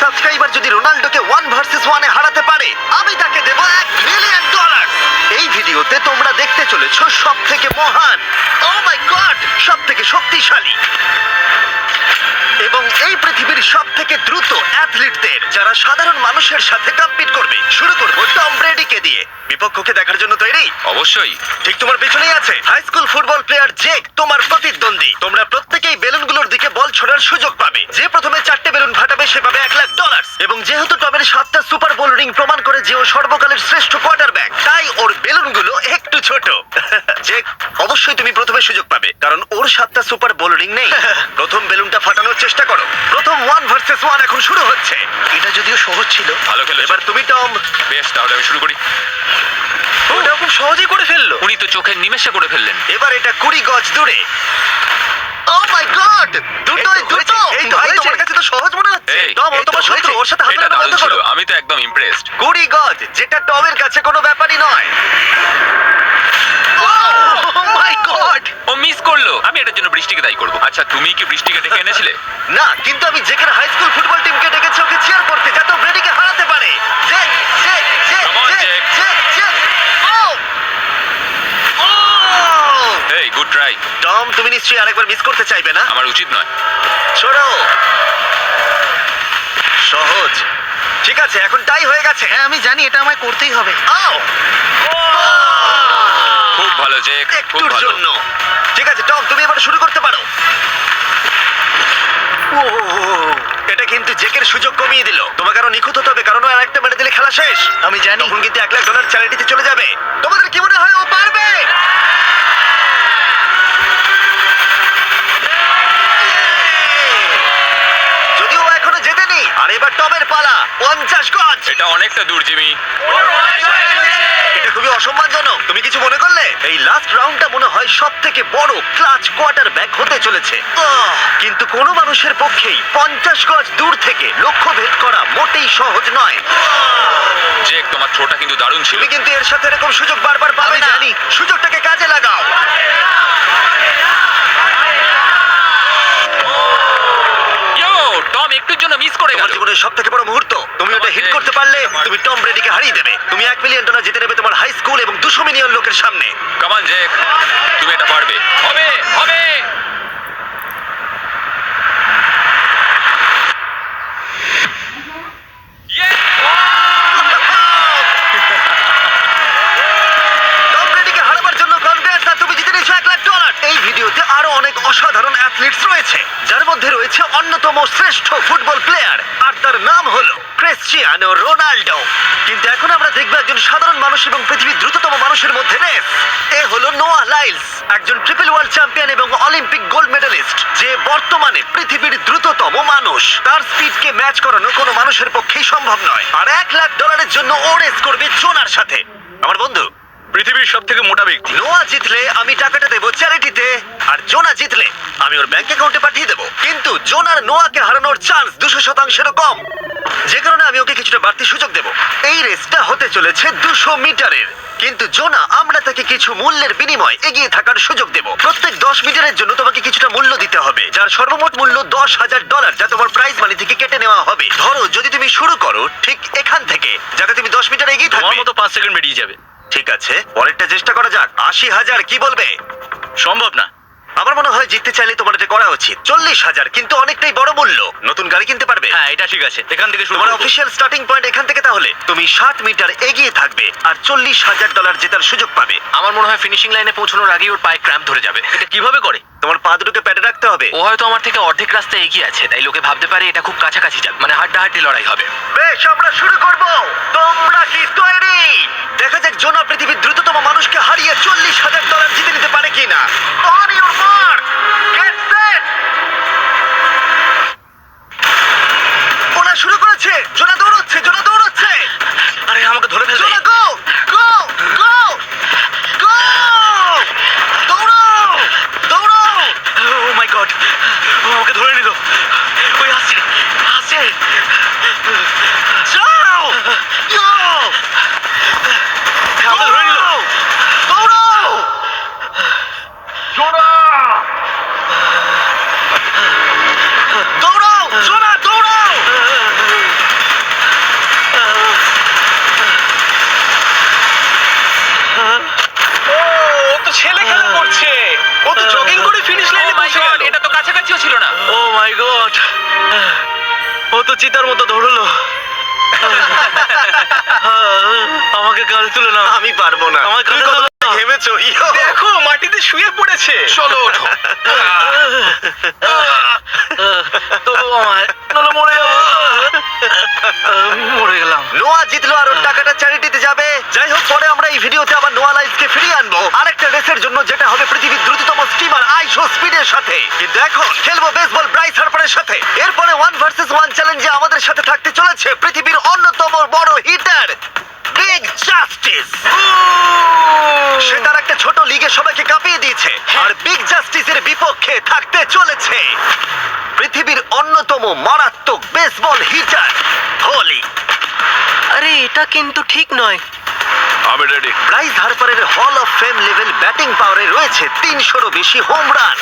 Subscriber যদি রোনাল্ডোকে 1 versus 1 এ হারাতে পারে, আমি তাকে দেব $1 মিলিয়ন। এই ভিডিওতে তোমরা দেখতে চলেছো সব থেকে মহান, ও মাই গড, সব থেকে শক্তিশালী এবং এই পৃথিবীর সব থেকে দ্রুত অ্যাথলিটদের, যারা সাধারণ মানুষের সাথে কম্পিট করবে। শুরু করবো টম ব্রেডিকে দিয়ে। বিপক্ষকে দেখার জন্য তৈরি? অবশ্যই। ঠিক তোমার পেছনেই আছে high school football player Jake, তোমার প্রতিদ্বন্দ্বী। তোমরা প্রত্যেকেই বেলুনগুলোর দিকে বল ছোড়ার সুযোগ পাবে। যে প্রথমে 4টে বেলুন ফাটাবে সে পাবে $1,00,000। এবং যেহেতু টমের 7টা সুপার বোল রিং প্রমাণ করে যে ও সর্বকালের শ্রেষ্ঠ কোয়ার্টারব্যাক, তাই ওর বেলুনগুলো একটু ছোট। জেক, অবশ্যই তুমি প্রথমে সুযোগ পাবে, কারণ ওর 7টা সুপার বোল রিং নেই। প্রথম বেলুনটা ফাটানোর চেষ্টা করো। প্রথম 1 ভার্সেস 1 এখন শুরু হচ্ছে। এটা যদিও সহজ ছিল। ভালো খেলেছো। এবার তুমি টম। বেশ, তাহলে আমি শুরু করি। ওটা খুব সহজেই করে ফেললো। উনি তো চোখের নিমেষে করে ফেললেন। এবার এটা 20 গজ দূরে। ও মাই গড, দুটোই দুটো। এই ভাই, তোমার কাছে তো সহজ মনে হচ্ছে। এই, টম, ও তোমার শত্রু, ওর সাথে হাত এটা মেলানো দারুণ বন্ধ ছিল। করো। আমি তো একদম ইমপ্রেসড। 20 গজ, যেটা টমের কাছে কোনো ব্যাপারই নয়। ও মাই গড, ও মিস করলো। আমি এটার জন্য বৃষ্টিকে দায়ী করব। আচ্ছা, তুমি কি বৃষ্টিকে ডেকে এনেছিলে? না, কিন্তু আমি জেকের হাই স্কুল ফুটবল টিমকে ডেকেছি ওকে চিয়ার করতে, যাতে ও ব্রেডিকে হারাতে পারে। জেক, জেক, জেক, Come on, জেক, Jake. জেক, জেক। ও! ও! এই, গুড ট্রাই। টম, তুমি নিশ্চয়ই আরেকবার মিস করতে চাইবে না? আমার উচিত নয়। ছোড়ো। সহজ। ঠিক আছে, এখন টাই হয়ে গেছে। হ্যাঁ, আমি জানি এটা আমায় করতেই হবে। আও! খুব ভালো জেক, খুব একটুর ভালো। জন্য। ঠিক আছে টম, তুমি এবার শুরু করতে পারো। ও, এটা কিন্তু জেকের সুযোগ কমিয়ে দিল। তোমাকে আরো নিখুঁত হতে হবে, কারণ ও আরেকটা মেরে দিলে খেলা শেষ। আমি জানি। তখন কিন্তু $1,00,000 চ্যারিটিতে চলে যাবে। তোমাদের কি মনে হয় ও পারবে? যদিও ও এখনো জেতেনি। আর এবার টমের পালা। 50 গজ। এটা অনেকটা দূর, জিমি। এটা খুবই অসম্মানজনক। তুমি কিছু মনে করলে? এই লাস্ট রাউন্ডটা মনে হয় সব থেকে বড় ক্লাচ কোয়ার্টারব্যাক হতে চলেছে। কিন্তু কোনো মানুষের পক্ষেই 50 গজ দূর থেকে লক্ষ্য ভেদ করা মোটেই সহজ নয়। জেক, তোমার থ্রোটা কিন্তু দারুণ ছিল। তুমি কিন্তু এর সাথে এরকম সুযোগ বারবার পাবে আমি না। জানি। সুযোগটাকে কাজে লাগাও। ইয়ো, টম একটুর জন্য মিস করে তোমার গেল। জীবনের সব থেকে বড় মুহূর্ত। তুমি ওটা হিট করতে পারলে তুমি টম ব্রেডিকে হারিয়ে দেবে। তুমি $1,000,000 জিতে নেবে তোমার হাই স্কুল এবং 200 মিলিয়ন লোকের সামনে। কাম অন জেক, তুমি এটা পারবে। হবে, হবে। টম ব্রেডিকে হারাবার জন্য কনগ্রেস, আর তুমি জিতে নিয়েছো $1,00,000। এই ভিডিওতে আরো অনেক অসাধারণ অ্যাথলিটস রয়েছে, যার মধ্যে রয়েছে অন্যতম শ্রেষ্ঠ ফুটবল প্লেয়ার, আর তার নাম হলো ক্রিশ্চিয়ানো রোনাল্ডো। কিন্তু এখন আমরা দেখবো একজন সাধারণ মানুষ এবং পৃথিবীর দ্রুততম মানুষের মধ্যে রেস। এ হলো নোয়া লাইলস, একজন ট্রিপল ওয়ার্ল্ড চ্যাম্পিয়ন এবং অলিম্পিক গোল্ড মেডালিস্ট, যে বর্তমানে পৃথিবীর দ্রুততম মানুষ। তার স্পিডকে ম্যাচ করানো কোনো মানুষের পক্ষেই সম্ভব নয়। আর $1,00,000 জন্য ও রেস করবে জোনার সাথে, আমার বন্ধু। পৃথিবীর সবথেকে মোটা ব্যক্তি। নোয়া জিতলে আমি টাকাটা দেবো চ্যারিটিতে, আর জোনা জিতলে আমি ওর ব্যাংক অ্যাকাউন্টে পাঠিয়ে দেবো। কিন্তু জোনার নোয়াকে হারানোর চান্স 200%-এরও কম, যে কারণে আমি ওকে কিছুটা বাড়তি সুযোগ দেবো। এই রেসটা হতে চলেছে 200 মিটারের, কিন্তু জোনা, আমরা তাকে কিছু মূল্যের বিনিময়ে এগিয়ে থাকার সুযোগ দেব। প্রত্যেক 10 মিটারের জন্য তোমাকে কিছুটা মূল্য দিতে হবে, যার সর্বমোট মূল্য $10,000, যা তোমার প্রাইজ মানি থেকে কেটে নেওয়া হবে। ধরো যদি তুমি শুরু করো ঠিক এখান থেকে, যাতে তুমি 10 মিটার এগিয়ে থাকবে। 5 সেকেন্ড বেরিয়ে যাবে। ঠিক আছে, পরেরটা চেষ্টা করা যাক। 80,000, কি বলবে? সম্ভব না। আমার মনে হয় জিততে চাইলে তোমার এটা করা উচিত। 40,000 কিন্তু অনেকটাই বড় মূল্য। নতুন গাড়ি কিনতে পারবে। হ্যাঁ, এটা ঠিক আছে। এখান থেকে শুরু তোমার করব। অফিসিয়াল স্টার্টিং পয়েন্ট এখান থেকে। তাহলে তুমি 60 মিটার এগিয়ে থাকবে আর $40,000 জেতার সুযোগ পাবে। আমার মনে হয় ফিনিশিং লাইনে পৌঁছানোর আগেই ওর পায়ে ক্র্যাম্প ধরে যাবে। এটা কিভাবে করে? তোমার পা দুটোকে প্যাডে রাখতে হবে। ও হয়তো আমার থেকে অর্ধেক রাস্তা এগিয়ে আছে, তাই লোকে ভাবতে পারে এটা খুব কাছাকাছি যাবে, মানে হাড্ডাহাড্ডি লড়াই হবে। বেশ, আমরা শুরু করব। তোমরা কি তৈরি? দেখা যাক জোনা পৃথিবীর দ্রুততম মানুষকে হারিয়ে $40,000 জিতে নিতে পারে কিনা। On your mark, get set. ওরা শুরু করেছে। জোনা দৌড়চ্ছে, জোনা দৌড়চ্ছে। আরে, আমাকে ধরে ফেলবে। জোনা গো, গো, গো, গো! দৌড়াও, দৌড়াও! ও মাই গড, ও আমাকে ধরে নিল। ওই আসছে, আসছে। যাও! ইয়ো! আমাকে ধরে নিল। দৌড়াও! জোনা! কাছাকাছিও ছিল না। ও মাই গড, ও তো চিতার মতো ধরলো। আমাকে কাল তুলে না, আমি পারবো না। আমার তুমি কাঁধে কতটা ঘেমেছো, ইয়ো। দেখো মাটিতে শুয়ে পড়েছে। চলো ওঠো। তবু আমায় নাহলে মরে যাবো। মরে গেলাম। নোয়া জিতলো আর ওর টাকাটা চ্যারিটিতে যাবে। যাই হোক, পরে আমরা এই ভিডিওতে আবার নোয়া লাইফকে ফিরিয়ে আনবো আরেকটা রেসের জন্য, যেটা হবে পৃথিবীর দ্রুততম স্টিমার আইশো স্পিডের সাথে। কিন্তু এখন খেলবো বেসবল ব্রাইস হার্পারের সাথে। এরপরে 1 ভার্সেস 1 চ্যালেঞ্জে আমাদের সাথে থাকতে চলেছে পৃথিবীর অন্যতম বড় হিটার বিগ জাস্টিস। সে তার একটা ছোট লিগে সবাইকে কাঁপিয়ে দিয়েছে, আর বিগ জাস্টিসের বিপক্ষে থাকতে চলেছে পৃথিবীর অন্যতম মারাত্মক বেসবল হিটার হোলি। আরে এটা কিন্তু ঠিক নয়। আমি ready. Bryce হার্পারের hall of fame level batting পাওয়ারে রয়েছে 300-রও বেশি হোম রান,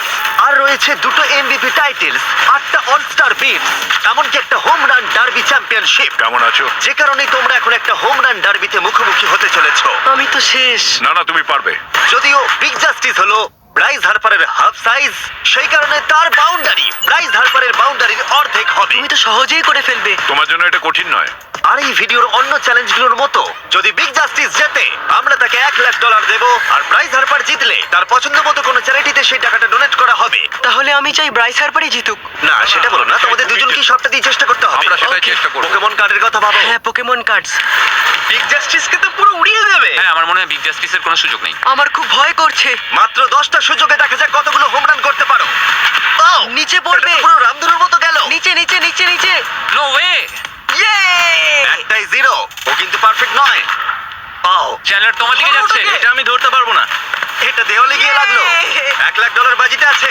আর রয়েছে 2টো এমভিপি টাইটেলস, 8টা অলস্টার বিটস, এমনকি একটা হোম রান ডার্বি চ্যাম্পিয়নশিপ। কেমন আছো? যে কারণে তোমরা এখন একটা হোম রান ডার্বিতে মুখোমুখি হতে চলেছো। আমি তো শেষ। না না, তুমি পারবে। যদিও বিগ জাস্টিস হলো ব্রাইস হার্পারের হাফ সাইজ, সেই কারণে তার বাউন্ডারি ব্রাইস হার্পারের বাউন্ডারির অর্ধেক হবে। তুমি তো সহজেই করে ফেলবে। তোমার জন্য এটা কঠিন নয়। আর এই ভিডিওর অন্য চ্যালেঞ্জগুলোর মতো, যদি বিগ জাস্টিস জেতে আমরা তাকে $1,00,000 দেবো, আর ব্রাইস হার্পার জিতলে তার পছন্দ মতো কোনো চ্যারিটিতে সেই টাকাটা ডোনেট করা হবে। তাহলে আমি চাই ব্রাইস হার্পারই জিতুক। না, সেটা বলো না, তোমাদের দুজনকেই সবটা দিয়ে চেষ্টা করতে হবে। আমরা সেটাই Okay. চেষ্টা করব। পোকেমন কার্ডের কথা ভাবো। হ্যাঁ, পোকেমন কার্ডস। বিগ জাস্টিসকে তো পুরো উড়িয়ে দেবে। হ্যাঁ, আমার মনে হয় বিগ জাস্টিসের কোনো সুযোগ নেই। আমার খুব ভয় করছে। মাত্র 10টা সুযোগে দেখা যাক কতগুলো হোম রান করতে পারো। ও, নিচে পড়বে। এটা তো পুরো রামধনুর মতো গেল। নিচে নিচে নিচে নিচে। No way. ইয়ে! একটাই জিরো, ও কিন্তু পারফেক্ট নয়। ও, চ্যানেলার তোমার দিকে যাচ্ছে। এটা আমি ধরতে পারবো না। এটা দেওয়ালে গিয়ে লাগলো। $1,00,000 বাজিতে আছে।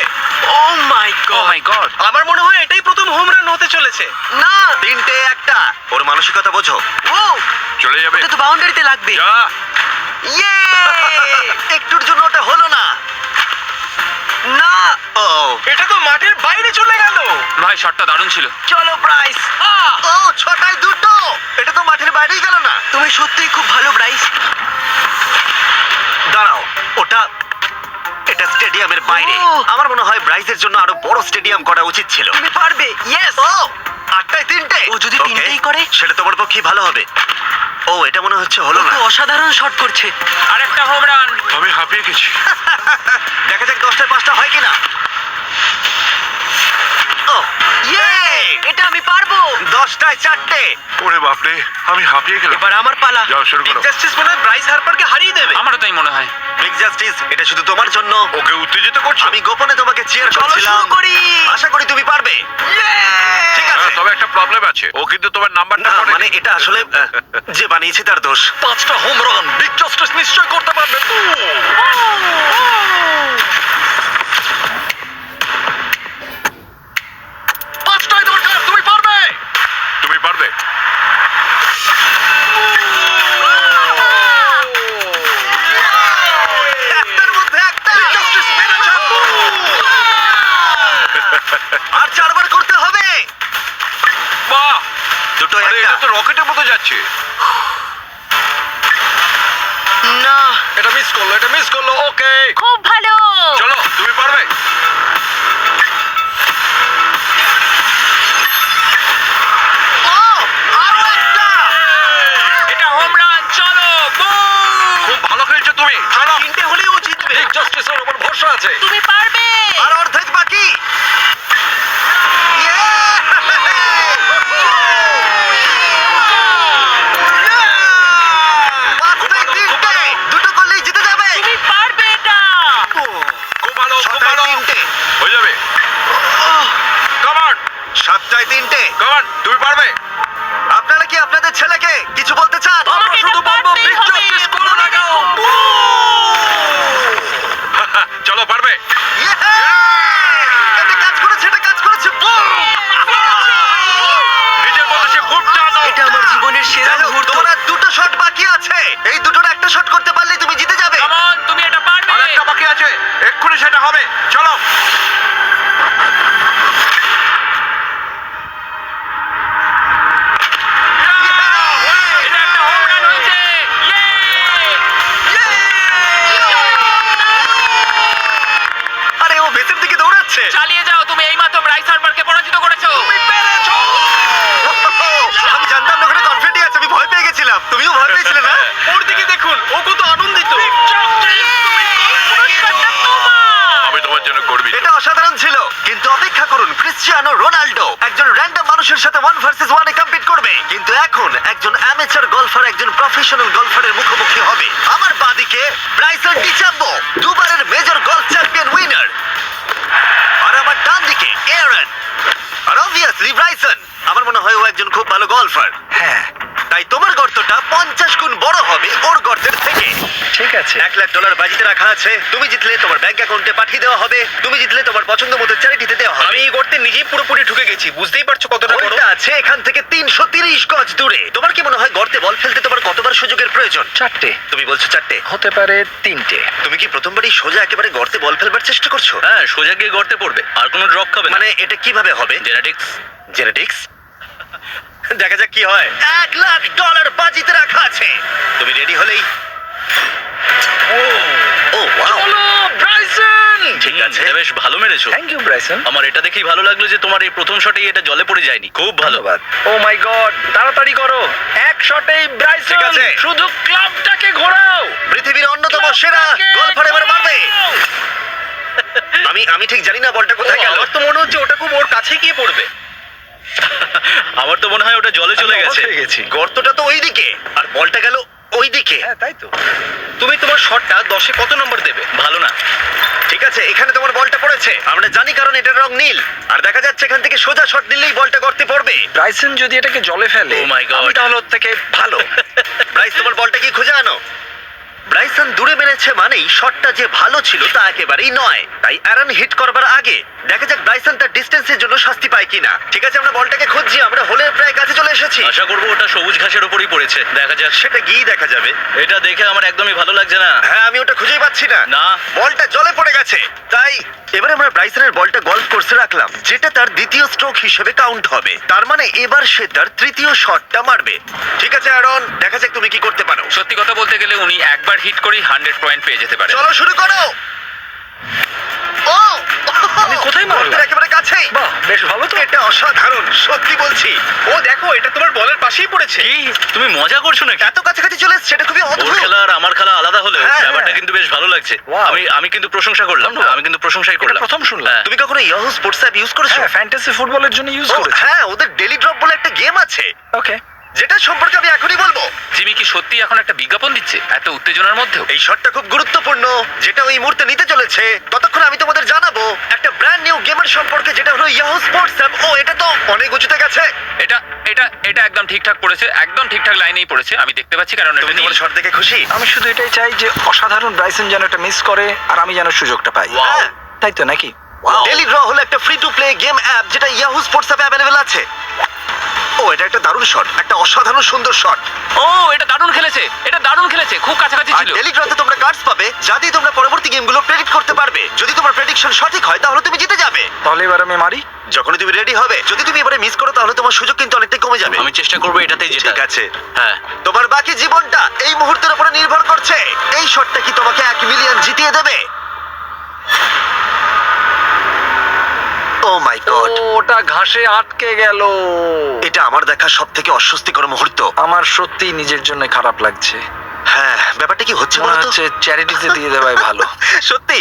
ও মাই ও গড। মাই গড। আমার মনে হয় এটাই প্রথম হোম রান হতে চলেছে। না! 3টে একটা। ওর মানসিকতা বোঝো। ও! চলে যাবে। ওটা তো বাউন্ডারিতে লাগবে। যা। ইয়ে! একটুর জন্য ওটা হলো না। না! ও, এটা তো মাঠের বাইরে চলে গেল। ভাই শটটা দারুণ ছিল। চলো ব্রাইস। ও, 6টায় 2টো। এটা তো মাঠের বাইরেই গেল না। তুমি সত্যিই খুব ভালো ব্রাইস। দাঁড়াও, এটা স্টেডিয়ামের বাইরে। ও। আমার মনে হয় ব্রাইজের জন্য আরো বড় স্টেডিয়াম করা উচিত ছিল। তুমি পারবে। ইয়েস! ও, 8টায় 3টে। ও যদি Okay, তিনটেই করে? সেটা তোমার পক্ষে ভালো হবে। ও, এটা মনে হচ্ছে ও হলো না। তো অসাধারণ শট করছে। আরেকটা হোম রান। আমি হাঁপিয়ে গেছি। দেখা যাক 10টায় 5টা হয় কিনা। ও, ইয়ে! এটা আমি পারবো। 10টায় 4টে। ওরে বাপরে, আমি হাঁপিয়ে গেলাম। এবার আমার পালা। যাও শুরু করো। জাস্টিস মনে হয় ব্রাইস হার্পারকে হারিয়ে দেবে। আমারও তাই মনে হয়। বিগ জাস্টিস, এটা শুধু তোমার জন্য। ওকে উত্তেজিত করছো? আমি গোপনে তোমাকে চিয়ার চলো করছিলাম। শুরু করি। আশা করি তুমি পারবে। ঠিক আছে। তবে একটা প্রবলেম আছে, ও কিন্তু তোমার নাম্বারটা না, পড়েনি। মানে এটা আসলে যে বানিয়েছে তার দোষ। 5টা হোম রান বিগ জাস্টিস নিশ্চয় করতে পারবে। পাঁচটাই দরকার, তুমি পারবে। তুমি পারবে। একটার মধ্যে একটা। আর 4বার করতে হবে। বাহ, দুটো আরে একটা। এটা তো রকেটের মতো যাচ্ছে। না! এটা মিস করলো, এটা মিস করলো। ওকে, খুব ভালো। চলো তুমি পারবে। ও, আরো একটা। এটা হোম রান। চলো boom! খুব ভালো খেলছো তুমি। চলো, 3টে হলেই ও জিতবে। বিগ জাস্টিসের উপর ভরসা আছে। তুমি পারবে। আর অর্ধেক বাকি। পাঁচটায় 3টে। দুটো করলেই জিতে যাবে। তুমি পারবে এটা। খুব ভালো, খুব 6টায় ভালো। 3টে। হয়ে যাবে। কামান, 7টায় 3টে। কামান, তুমি পারবে। আপনারা কি আপনাদের ছেলেকে কিছু বলতে চান? আমাকে এটা পারতেই হবে। করে লাগাও। চলো পারবে। এটা কাজ করেছে, এটা কাজ করেছে। Boom! নিজের মতো সে খুব টানো। এটা আমার জীবনের সেরা যাই হোক, মুহূর্ত। তোমার আর 2টো শট বাকি আছে। এই দুটোর একটা শট করতে পারলেই তুমি জিতে যাবে। Come on, তুমি এটা পারবে। আর একটা বাকি আছে, এক্ষুনি সেটা হবে। চলো। এটা একটা হোম রান হয়েছে। Yay! আরে ও ভেতর দিকে দৌড়াচ্ছে। চালিয়ে যাও, তুমি তো ব্রাইস হার্বারকে পরাজিত করেছো। আমি জানতাম না ওখানে কনফিডেন্ট আছে, আমি ভয় পেয়ে গেছিলাম। তুমিও ভয় পেয়েছিলে না? ওর দিকে দেখুন, ও কত আনন্দিত। পুরস্কারটা তোমার। আমি তোমার জন্য গর্বিত। এটা অসাধারণ ছিল, কিন্তু অপেক্ষা করুন, ক্রিশ্চিয়ানো রোনাল্ডো একজন র্যান্ডম মানুষের সাথে 1 ভার্সেস 1 এ কম্পিট করবে, কিন্তু এখন একজন অ্যামেচার গলফার একজন প্রফেশনাল গলফারের মুখোমুখি হবে। আমার বাদিকে ব্রাইসন ডিচাম্বো, দুবারের মেজর গলফ চ্যাম্পিয়ন উইনার, আর আমার ডান দিকে এয়ারন। আর অবভিয়াসলি ব্রাইসন, আমার মনে হয় ও একজন খুব ভালো গলফার। হ্যাঁ, তাই তোমার গর্তটা 50 গুণ বড় হবে ওর গর্তের থেকে। ঠিক আছে। $1,00,000 বাজিতে রাখা আছে। তুমি জিতলে তোমার ব্যাংক অ্যাকাউন্টে পাঠিয়ে দেওয়া হবে। তুমি জিতলে তোমার পছন্দ মতো চ্যারিটিতে দেওয়া হবে। আমি এই গর্তে নিজেই পুরোপুরি ঢুকে গেছি, বুঝতেই পারছো কতটা বড়। গর্তটা আছে এখান থেকে 330 গজ দূরে। তোমার কি মনে হয় গর্তে বল ফেলতে তোমার কতবার সুযোগের প্রয়োজন? 4টে তুমি বলছো 4টে, হতে পারে 3টে। তুমি কি প্রথমবারই সোজা একেবারে গর্তে বল ফেলবার চেষ্টা করছো? হ্যাঁ, সোজা গিয়ে গর্তে পড়বে, আর কোনো ড্রপ খাবে না। মানে এটা কিভাবে হবে? জেনেটিক্স। জেনেটিক্স? দেখা যাক কি হয়। $1,00,000 বাজিতে রাখা আছে। তুমি রেডি হলেই। ও ওয়াও, চলো ব্রাইসন। ঠিক আছে। এটা বেশ ভালো মেরেছো। Thank you Bryson. আমার এটা দেখেই ভালো লাগলো যে তোমার এই প্রথম শটেই এটা জলে পড়ে যায়নি। খুব ভালো। ধন্যবাদ। ও মাই গড, তাড়াতাড়ি করো, এক শটেই ব্রাইসন। ঠিক আছে। শুধু ক্লাবটাকে ঘোরাও। পৃথিবীর অন্যতম সেরা গলফার এবার মারবে। আমি ঠিক জানি না বলটা কোথায় গেল। আমার তো মনে হচ্ছে ওটা খুব ওর কাছে গিয়ে পড়বে। আমার তো মনে হয় ওটা জলে চলে আমি অবাক গেছে। হয়ে গেছি। গর্তটা তো ওইদিকে আর বলটা গেল ওইদিকে। হ্যাঁ, তাই তো। তুমি তোমার শটটা 10-এ কত নম্বর দেবে? ভালো না। ঠিক আছে, এখানে তোমার বলটা পড়েছে। আমরা জানি কারণ এটার রং নীল। আর দেখা যাচ্ছে এখান থেকে সোজা শট নিলেই বলটা গর্তে পড়বে। ব্রাইসন যদি এটাকে জলে ফেলে, Oh my God. আমি তাহলে ওর থেকে ভালো। ব্রাইস, তোমার বলটা কি খুঁজে আনো। ব্রাইসন দূরে মেরেছে মানেই শটটা যে ভালো ছিল তা একেবারেই নয়। তাই অ্যারন হিট করবার আগে দেখা যাক ব্রাইসন তার ডিস্টেন্সের জন্য শাস্তি পায় কিনা। ঠিক আছে, আমরা বলটাকে খুঁজছি। আমরা হোলের প্রায় কাছে চলে এসেছি। আশা করবো ওটা সবুজ ঘাসের উপরই পড়েছে। দেখা যাক। সেটা গিয়ে দেখা যাবে। এটা দেখে আমার একদমই ভালো লাগছে না। হ্যাঁ, আমি ওটা খুঁজেই পাচ্ছি না। না। বলটা জলে পড়ে গেছে। তাই এবারে আমরা ব্রাইসনের বলটা গলফ কোর্সে রাখলাম, যেটা তার দ্বিতীয় স্ট্রোক হিসেবে কাউন্ট হবে। তার মানে এবার সে তার তৃতীয় শটটা মারবে। ঠিক আছে অ্যারন, দেখা যাক তুমি কি করতে পারো। সত্যি কথা বলতে গেলে উনি একবার হিট করেই 100 পয়েন্ট পেয়ে যেতে পারে। চলো শুরু করো। ও, আমি কোথায় মারলাম? গর্তের একেবারে কাছেই। বাহ, বেশ ভালো তো। এটা অসাধারণ, সত্যি বলছি। ও দেখো, এটা তোমার বলের পাশেই পড়েছে। কি তুমি মজা করছো নাকি? এত কাছাকাছি চলে এসেছে, এটা খুবই ওর অদ্ভুত। খেলা আর আমার খেলা আলাদা হলেও হ্যাঁ, ব্যাপারটা হ্যাঁ। কিন্তু বেশ ভালো লাগছে। Wow. আমি কিন্তু প্রশংসা করলাম। ধন্যবাদ। আমি কিন্তু প্রশংসাই এটা করলাম। প্রথম শুনলাম। হ্যাঁ। তুমি কখনো ইয়াহু স্পোর্টস অ্যাপ ইউজ করেছো? হ্যাঁ, ফ্যান্টাসি ফুটবলের জন্য ইউজ ও, করেছি। হ্যাঁ, ওদের ডেলি ড্রপ বলে একটা গেম আছে, ওকে। যেটা সম্পর্কে আমি এখনই বলবো। জিমি কি সত্যি এখন একটা বিজ্ঞাপন দিচ্ছে এত উত্তেজনার মধ্যেও? এই শটটা খুব গুরুত্বপূর্ণ, যেটা ওই মুহূর্তে নিতে চলেছে। ততক্ষণ আমি তোমাদের জানাবো একটা ব্র্যান্ড নিউ গেমের সম্পর্কে, যেটা হলো ইয়াহু স্পোর্টস অ্যাপ। ও, এটা তো অনেক উঁচুতে গেছে। এটা এটা এটা একদম ঠিকঠাক পড়েছে, একদম ঠিকঠাক লাইনেই পড়েছে। আমি দেখতে পাচ্ছি কারণ এটা তুমি নীল। তোমার শট দেখে খুশি? আমি শুধু এটাই চাই যে অসাধারণ ব্রাইসন যেন এটা মিস করে আর আমি যেন সুযোগটা পাই। Wow. হ্যাঁ। তাই তো নাকি? ডেলি ড্র হলো একটা free to play game app, যেটা ইয়াহু স্পোর্টস অ্যাপে অ্যাভেলেবল আছে। ও, এটা একটা দারুণ শট, একটা অসাধারণ সুন্দর শট। ও, এটা দারুণ খেলেছে, এটা দারুণ খেলেছে, খুব কাছাকাছি আর ছিল। ডেলি ড্রতে তোমরা কার্ডস পাবে, যা দিয়ে তোমরা পরবর্তী গেমগুলো প্রেডিক্ট করতে পারবে। যদি তোমার প্রেডিকশন সঠিক হয় তাহলে তুমি জিতে যাবে। তাহলে এবার আমি মারি। যখনই তুমি রেডি হবে। যদি তুমি এবারে মিস করো তাহলে তোমার সুযোগ কিন্তু অনেকটাই কমে যাবে। আমি চেষ্টা করবো এটাতেই যেটা। ঠিক আছে, হ্যাঁ। তোমার বাকি জীবনটা এই মুহূর্তের উপরে নির্ভর করছে। এই শটটা কি তোমাকে 1 মিলিয়ন জিতিয়ে দেবে? ও মাই গড, ওটা ঘাসে আটকে গেল। এটা আমার দেখা সবথেকে অস্বস্তিকর মুহূর্ত। আমার সত্যি নিজের জন্য খারাপ লাগছে। হ্যাঁ, ব্যাপারটা কি হচ্ছে মনে বলো তো? হচ্ছে চ্যারিটিতে দিয়ে দেওয়াই ভালো। সত্যি।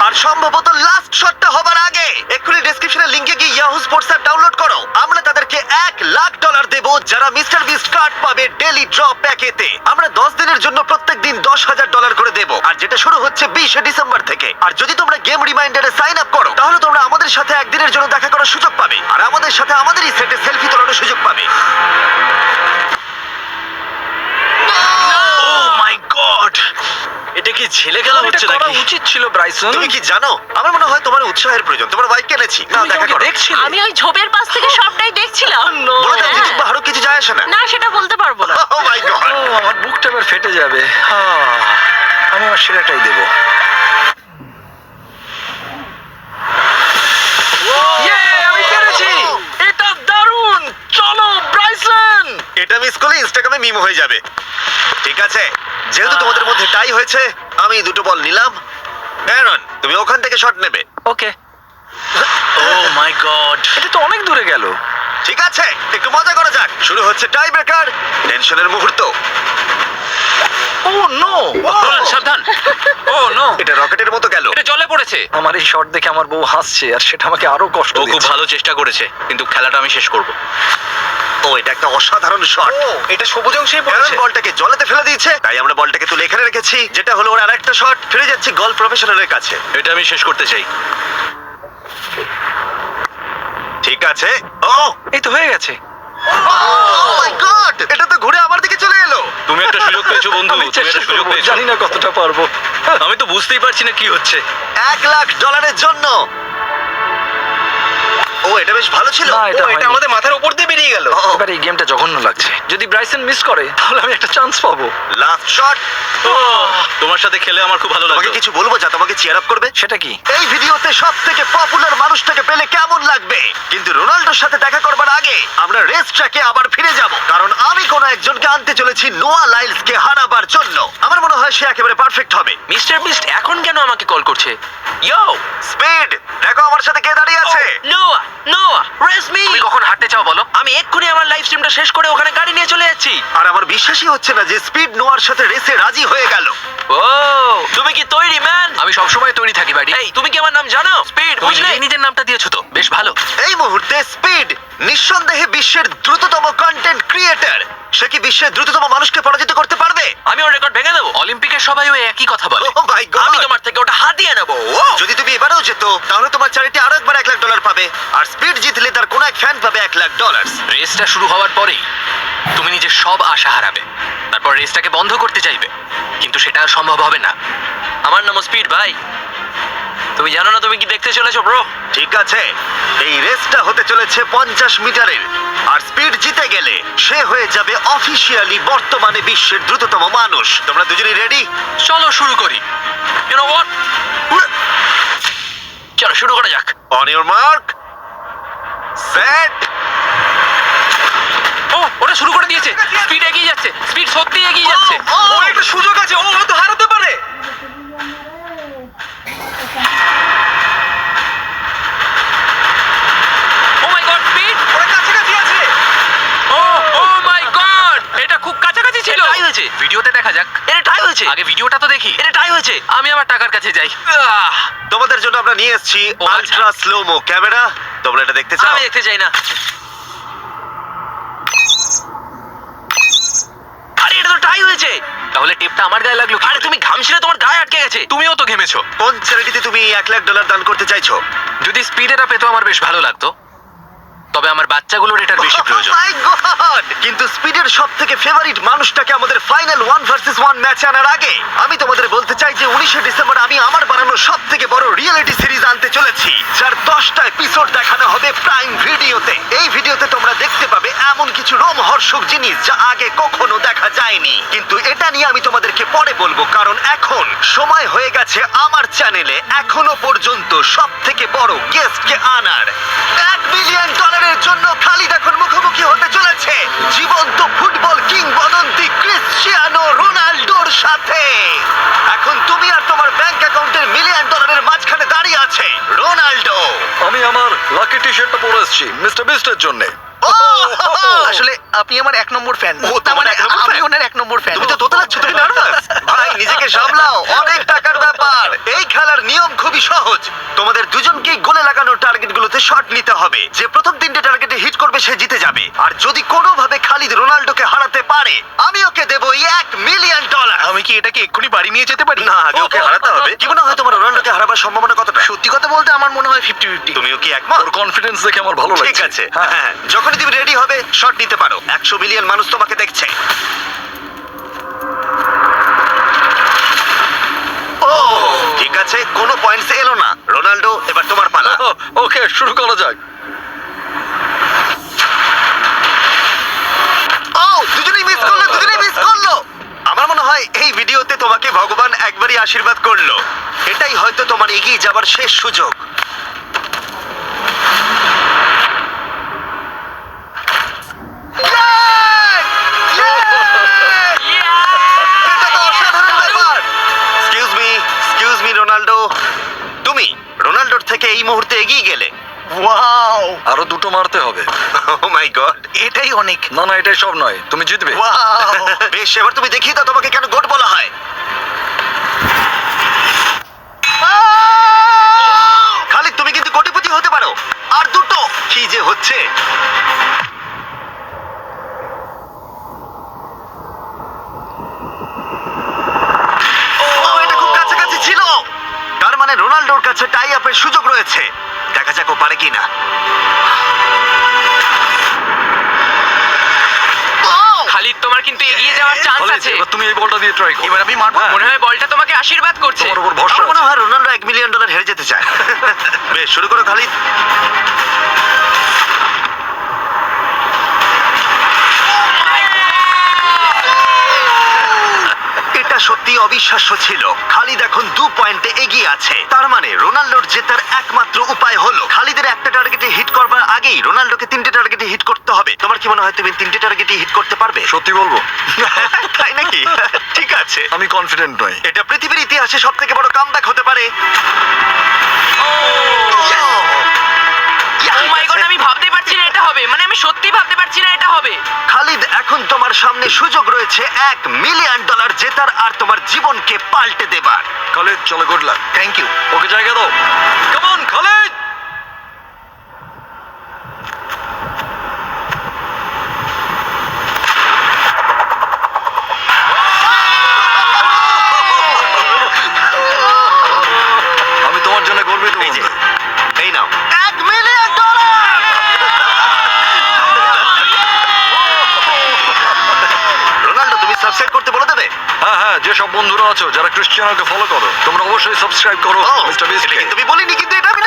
আর সম্ভবত লাস্ট শটটা হবার আগে এক্ষুনি ডেসক্রিপশনে লিংকে গিয়ে ইয়াহু স্পোর্টস অ্যাপ ডাউনলোড করো। আমরা তাদেরকে $1,00,000 দেব যারা মিস্টার বিস্ট কার্ড পাবে ডেলি ড্র প্যাকেতে। আমরা 10 দিনের জন্য প্রত্যেক দিন $10,000 করে দেব, আর যেটা শুরু হচ্ছে 20শে ডিসেম্বর থেকে। আর যদি তোমরা গেম রিমাইন্ডারে সাইন আপ করো তাহলে তোমরা আমাদের সাথে একদিনের জন্য দেখা করার সুযোগ পাবে, আর আমাদের সাথে আমাদেরই সেটে সেলফি তোলার সুযোগ পাবে। ও মাই গড, এটা কি ছেলে খেলা এটা হচ্ছে করা নাকি? উচিত ছিল ব্রাইসন। তুমি কি জানো, আমার মনে হয় তোমার উৎসাহের প্রয়োজন। তোমার বাইক কিনেছি, না তুমি দেখা কাউকে করো। দেখছিলে? আমি ওই ঝোপের পাশ থেকে সবটাই দেখছিলাম। বলে দাও, হ্যাঁ। জিতুক বা হারুক কিছু যায় আসে না। না, সেটা বলতে পারবো না। ও মাই গড, ও, আমার বুকটা এবার ফেটে যাবে। আমি আমার সেরাটাই দেবো। আমি পেরেছি। এটা দারুণ। চলো ব্রাইসন। এটা মিস করলে ইনস্টাগ্রামে মিম হয়ে যাবে। ঠিক আছে, যেহেতু তোমাদের মধ্যে টাই হয়েছে, আমি 2টো বল নিলাম। অ্যারন, তুমি ওখান থেকে শট নেবে। ওকে। মাই গড এটা তো অনেক দূরে গেল। ঠিক আছে, একটু মজা করা যাক। শুরু হচ্ছে টাই ব্রেকার, টেনশনের মুহূর্ত। ও নো! নোলান, সাবধান। ও নো, এটা রকেটের মতো গেল। এটা জলে পড়েছে। আমার এই শট দেখে আমার বউ হাসছে আর সেটা আমাকে আরো কষ্ট ও খুব দিচ্ছে। ভালো চেষ্টা করেছে, কিন্তু খেলাটা আমি শেষ করব। ও, এটা একটা অসাধারণ শট। এটা সবুজ অংশেই অ্যারন পড়েছে। বলটাকে জলেতে ফেলে দিয়েছে, তাই আমরা বলটাকে তুলে এখানে রেখেছি, যেটা হলো ওর আরেকটা শট। ফিরে যাচ্ছি গলফ প্রফেশনালের কাছে। এটা আমি শেষ করতে চাই। ঠিক আছে। ও এই তো হয়ে গেছে। মাই গড, এটা তো ঘুরে আমার দিকে চলে এলো। তুমি একটা সুযোগ পেয়েছো বন্ধু, আমি তুমি চেষ্টা একটা সুযোগ করবো, পেয়েছো। জানি না কতটা পারবো। আমি তো বুঝতেই পারছি না কি হচ্ছে। $1,00,000 জন্য। ও, এটা বেশ ভালো ছিল। না, এটা হয়নি। আমাদের মাথার উপর দিয়ে বেরিয়ে গেল। এবার এই গেমটা জঘন্য লাগছে। যদি ব্রাইসন মিস করে তাহলে আমি একটা চান্স পাবো। Last shot. তোমার সাথে খেলে আমার খুব ভালো তোমাকে লাগে। কিছু বলবো যা তোমাকে চিয়ার আপ করবে? সেটা কি? এই ভিডিওতে সব থেকে পপুলার মানুষটাকে পেলে কেমন লাগবে? কিন্তু রোনাল্ডোর সাথে দেখা করবার আগে আমরা রেস ট্র্যাকে আবার ফিরে যাব, কারণ আমি কোনো একজনকে আনতে চলেছি নোয়া লাইলসকে হারাবার জন্য। আমার মনে হয় সে একেবারে পারফেক্ট হবে। মিস্টার বিস্ট এখন কেন আমাকে কল করছে? ইয়ো স্পিড, দেখো আমার সাথে কে দাঁড়িয়ে আছে। নোয়া, নোয়া, রেস মি। তুমি কখন হাঁটতে চাও বলো? আমি এক্ষুনি আমার লাইভ স্ট্রিমটা শেষ করে ওখানে গাড়ি নিয়ে চলে যাচ্ছি। আর আমার বিশ্বাসই হচ্ছে না যে স্পিড নোয়ার সাথে রেসে রাজি হয়ে গেল। ও, তুমি কি তৈরি ম্যান? আমি সব সময় তৈরি থাকি বাড়ি। এই, তুমি কি আমার নাম জানো? স্পিড, বুঝলে? নিজের নামটা দিয়েছো তো, বেশ ভালো। এই মুহূর্তে স্পিড নিঃসন্দেহে বিশ্বের দ্রুততম কন্টেন্ট ক্রিয়েটর। সে কি বিশ্বের দ্রুততম মানুষকে পরাজিত করতে পারবে? আমি ওর রেকর্ড ভেঙে দেবো। অলিম্পিকের সবাই ওই একই কথা বলে। Oh my God! আমি তোমার থেকে ওটা হাতিয়ে নেবো। যদি তুমি এবারেও যেত তাহলে তোমার চ্যারিটি আরো একবার $1,00,000 পাবে, আর স্পিড জিতলে তার কোনো এক ফ্যান পাবে $1,00,000। রেসটা শুরু হওয়ার পরেই তুমি নিজের সব আশা হারাবে, তারপর রেসটাকে বন্ধ করতে চাইবে, কিন্তু সেটা আর সম্ভব হবে না। আমার নাম স্পিড ভাই। তুমি জানো না তুমি কি দেখতে চলেছো ব্রো? ঠিক আছে, এই রেসটা হতে চলেছে 50 মিটারের, আর স্পিড জিতে গেলে সে হয়ে যাবে অফিসিয়ালি বর্তমানে বিশ্বের দ্রুততম মানুষ। তোমরা দুজনেই রেডি? চলো শুরু করি। You know what? চলো শুরু করা যাক। On your mark, set. ও, ওটা শুরু করে দিয়েছে। স্পিড এগিয়ে যাচ্ছে, স্পিড সত্যি এগিয়ে যাচ্ছে। ও, একটা সুযোগ আছে, ও হয়তো হারাতে পারে। ও মাই গড, স্পিড! ওরা কাছাকাছি আছে। ও, ও মাই গড! এটা খুব কাছাকাছি ছিল। টাই হয়েছে। ভিডিওতে দেখা যাক। এটা টাই হয়েছে। আগে ভিডিওটা তো দেখি। এটা টাই হয়েছে। আমি আমার টাকার কাছে যাই। তোমাদের জন্য আমরা নিয়ে এসেছি ও, আচ্ছা। Ultra slomo camera. তোমরা এটা দেখতে চাও? আমি দেখতে চাই না। আরে এটা তো টাই হয়েছে। তাহলে টিপটা আমার গায়ে লাগলো। আরে তুমি ঘামছিলে, তোমার গায়ে আটকে গেছে। তুমিও তো ঘেমেছো। কোন চ্যারিটিতে তুমি $1,00,000 দান করতে চাইছো? যদি স্পিড এটা পেতো আমার বেশ ভালো লাগতো, তবে আমার বাচ্চাগুলোর এটার বেশি প্রয়োজন। Oh my God! কিন্তু স্পিডের সবথেকে ফেভারিট মানুষটাকে আমাদের ফাইনাল 1 ভার্সেস 1 ম্যাচে আনার আগে আমি তোমাদের বলতে চাই যে 19শে ডিসেম্বর আমি আমার বানানো সবথেকে বড় রিয়েলিটি সিরিজ আনতে চলেছি, যার 10টা এপিসোড দেখানো হবে প্রাইম ভিডিওতে। এই ভিডিওতে তোমরা দেখতে পাবে এমন কিছু রোমহর্ষক জিনিস যা আগে কখনো দেখা যায়নি, কিন্তু এটা নিয়ে আমি তোমাদেরকে পরে বলবো, কারণ এখন সময় হয়ে গেছে আমার চ্যানেলে এখনো পর্যন্ত সবথেকে বড় গেস্টকে আনার। $1 মিলিয়ন জন্য খালিদ এখন মুখোমুখি হতে চলেছে জীবন্ত ফুটবল কিংবদন্তি ক্রিশ্চিয়ানো রোনাল্ডোর সাথে। এখন তুমি আর তোমার ব্যাংক অ্যাকাউন্টের $1 মিলিয়ন মাঝখানে দাঁড়িয়ে আছে রোনাল্ডো। আমি আমার লাকি টি শার্টটা পরে এসেছি মিস্টার বিস্টের জন্য। আসলে আপনি আমার 1 নম্বর ফ্যান। ও, তোমার এক নম্বর আমি fan? ওনার 1 নম্বর ফ্যান। তুমি তো তোতলাচ্ছ, তুমি নার্ভাস? ভাই নিজেকে সামলাও, অনেক টাকার ব্যাপার। এই খেলার নিয়ম খুবই সহজ। তোমাদের দুজনকেই গোলে লাগানো টার্গেটগুলোতে শট নিতে হবে। যে প্রথম 3টে টার্গেটে হিট করবে সে জিতে যাবে, আর যদি কোনোভাবে খালিদ রোনাল্ডোকে হারাতে পারে আমি ওকে দেবো $1 মিলিয়ন। আমি কি এটাকে এক্ষুনি বাড়ি নিয়ে যেতে পারি? না, আগে ওকে হারাতে হবে। কি মনে হয় তোমার রোনাল্ডোকে হারাবার সম্ভাবনা কতটা? সত্যি কথা বলতে আমার মনে হয় 50-50। তুমিও কি একমত? ওর কনফিডেন্স দেখে আমার ভালো লাগছে। ঠিক আছে, হ্যাঁ, যখনই তুমি রেডি হবে শট নিতে পারো। 100 মিলিয়ন মানুষ তোমাকে দেখছে। ও, ঠিক আছে, কোনো পয়েন্টস এলো না। রোনাল্ডো, এবার তোমার পালা। ওকে, শুরু করা যাক। ও, দুজনেই মিস করলো, দুজনেই মিস করলো। আমার মনে হয় এই ভিডিওতে তোমাকে ভগবান একবারই আশীর্বাদ করলো। এটাই হয়তো তোমার এগিয়ে যাবার শেষ সুযোগ। এটা তো অসাধারণ ব্যাপার। এক্সকিউজ মি রোনাল্ডো, তুমি রোনাল্ডোর থেকে এই মুহূর্তে এগিয়ে গেলে ওয়াও, আরো দুটো মারতে হবে। ও মাই গড, এটাই অনেক। না না, এটাই সব নয়, তুমি জিতবে। ওয়াও, বেশ, এবার তুমি দেখিয়ে দাও তোমাকে কেন গোট বলা হয়। খালিদ, তুমি কিন্তু কোটিপতি হতে পারো। আর দুটো কি যে হচ্ছে। ও, এটা খুব কাছাকাছি ছিল। তার মানে রোনাল্ডোর কাছে টাই আপের সুযোগ রয়েছে। দেখা যাক ও পারে কিনা। খালিদ, তোমার কিন্তু এগিয়ে যাওয়ার চান্স খালিদ, আছে। এবার তুমি এই বলটা দিয়ে ট্রাই করো। এবার আমি মারবো। হ্যাঁ, মনে হয় বলটা তোমাকে আশীর্বাদ করছে। তোমার উপর ভরসা আমার মনে আছে। হয় রোনাল্ডো $1 মিলিয়ন হেরে যেতে চায়। বেশ, শুরু করো খালিদ। এটা সত্যি অবিশ্বাস্য ছিল। খালিদ এখন 2 পয়েন্টে এগিয়ে আছে। তার মানে রোনাল্ডোর জেতার একমাত্র উপায় হলো খালিদের একটা টার্গেটে হিট করবার আগেই রোনাল্ডোকে 3টে টার্গেটে হিট করতে হবে। তোমার কি মনে হয় তুমি 3টে টার্গেটে হিট করতে পারবে? সত্যি বলবো, তাই নাকি? ঠিক আছে, আমি কনফিডেন্ট নই। এটা পৃথিবীর ইতিহাসে সবথেকে বড় কামব্যাক হতে পারে। ও মাই গড, আমি ভাবতে পারছি না এটা হবে। মানে আমি সত্যি ভাবতে পারছি না এটা হবে। খালিদ, এখন তোমার সামনে সুযোগ রয়েছে $1 মিলিয়ন জেতার আর তোমার জীবনকে পাল্টে দেবার। খালিদ, চলো, good luck. Thank you. Okay জায়গা দাও। Come on Khalid. আমি তোমার জন্য গর্বিত। এই যে, বন্ধু। এই নাও $1 মিলিয়ন। রোনাল্ডো, তুমি সাবস্ক্রাইব করতে বলে দেবে? হ্যাঁ হ্যাঁ, যে সব বন্ধুরা আছো যারা ক্রিশ্চিয়ানোকে ফলো করো, তোমরা অবশ্যই সাবস্ক্রাইব করো ও, মিস্টার এটা বিস্টকে। কিন্তু আমি বলিনি, কিন্তু এটা আমি